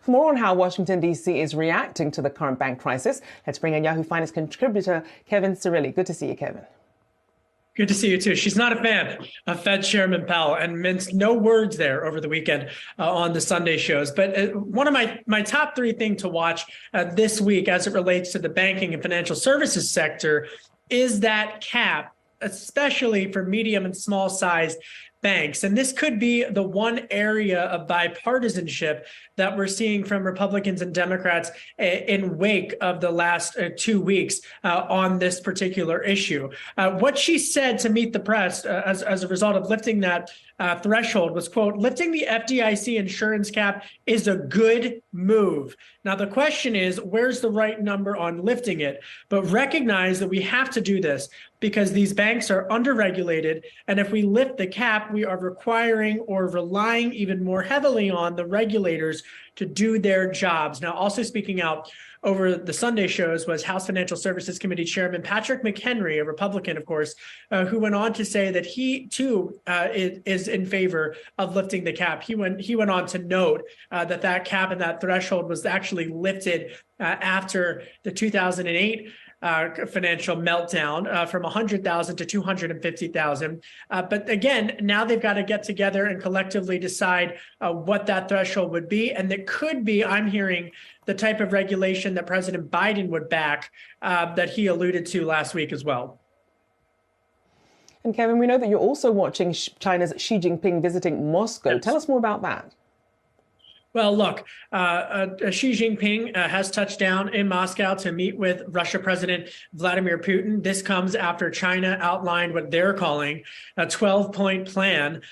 For more on how Washington, D.C. is reacting to the current bank crisis, let's bring in Yahoo Finance contributor Kevin Cirilli. Good to see you, Kevin. Good to see you, too. She's not a fan of Fed Chairman Powell and minced no words there over the weekend on the Sunday shows. But one of my top three things to watch this week as it relates to the banking and financial services sector is that cap, especially for medium and small sized banks. And this could be the one area of bipartisanship that we're seeing from Republicans and Democrats in wake of the last 2 weeks on this particular issue. What she said to meet the press as a result of lifting that threshold was, quote, lifting the FDIC insurance cap is a good move. Now, the question is, where's the right number on lifting it? But recognize that we have to do this because these banks are underregulated. And if we lift the cap, we are requiring or relying even more heavily on the regulators to do their jobs. Now, also speaking out over the Sunday shows was House Financial Services Committee Chairman Patrick McHenry, a Republican, of course, who went on to say that he, too, is in favor of lifting the cap. He went on to note that cap and that threshold was actually lifted after the 2008 financial meltdown from 100,000 to 250,000. But again, now they've got to get together and collectively decide what that threshold would be. And it could be, I'm hearing, the type of regulation that President Biden would back that he alluded to last week as well. And Kevin, we know that you're also watching China's Xi Jinping visiting Moscow. Yes. Tell us more about that. Well, look, Xi Jinping has touched down in Moscow to meet with Russian President Vladimir Putin. This comes after China outlined what they're calling a 12-point plan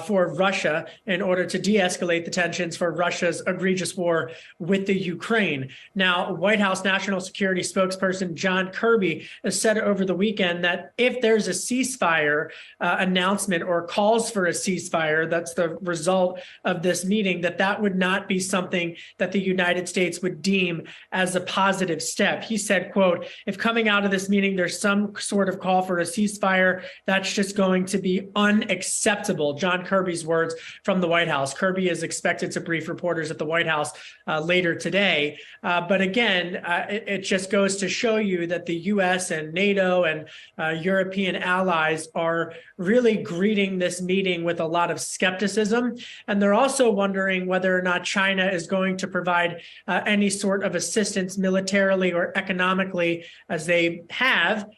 for Russia in order to de-escalate the tensions for Russia's egregious war with the Ukraine. Now, White House National Security spokesperson John Kirby has said over the weekend that if there's a ceasefire announcement or calls for a ceasefire, that's the result of this meeting, that would not be something that the United States would deem as a positive step. He said, quote, if coming out of this meeting, there's some sort of call for a ceasefire, that's just going to be unacceptable. John Kirby's words from the White House. Kirby is expected to brief reporters at the White House later today. But again, it just goes to show you that the U.S. and NATO and European allies are really greeting this meeting with a lot of skepticism. And they're also wondering whether or not China is going to provide any sort of assistance militarily or economically as they have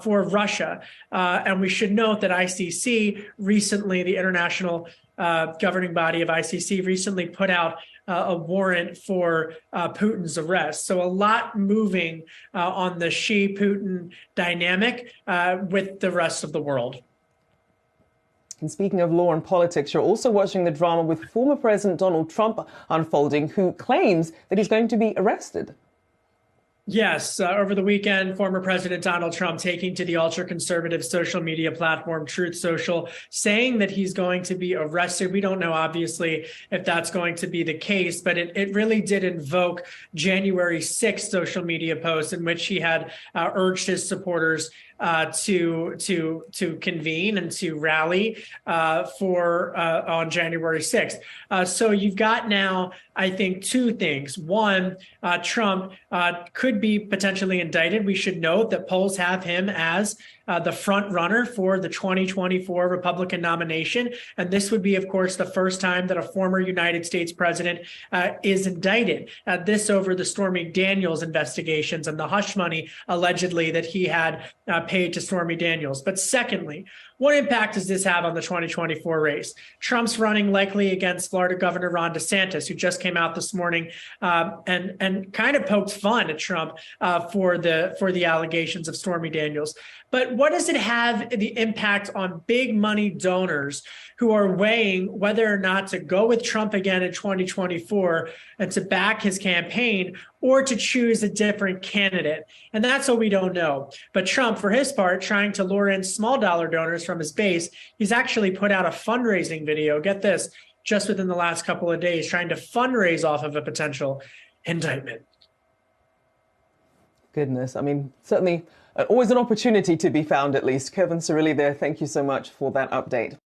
for Russia. And we should note that ICC recently, the international governing body of ICC, recently put out a warrant for Putin's arrest. So a lot moving on the Xi-Putin dynamic with the rest of the world. And speaking of law and politics, you're also watching the drama with former President Donald Trump unfolding, who claims that he's going to be arrested. Yes, over the weekend, former President Donald Trump taking to the ultra-conservative social media platform Truth Social, saying that he's going to be arrested. We don't know, obviously, if that's going to be the case, but it really did invoke January 6th social media posts in which he had urged his supporters to convene and to rally on January 6th. So you've got now, I think, two things. One, Trump could be potentially indicted. We should note that polls have him as the front runner for the 2024 Republican nomination. And this would be, of course, the first time that a former United States president is indicted. This over the Stormy Daniels investigations and the hush money, allegedly, that he had paid to Stormy Daniels. But secondly, what impact does this have on the 2024 race? Trump's running likely against Florida Governor Ron DeSantis, who just came out this morning and kind of poked fun at Trump for the allegations of Stormy Daniels. But what does it have the impact on big money donors who are weighing whether or not to go with Trump again in 2024 and to back his campaign or to choose a different candidate? And that's what we don't know. But Trump, for his part, trying to lure in small dollar donors from his base, he's actually put out a fundraising video, get this, just within the last couple of days, trying to fundraise off of a potential indictment. Goodness, I mean, certainly always an opportunity to be found, at least. Kevin Cirilli there, thank you so much for that update.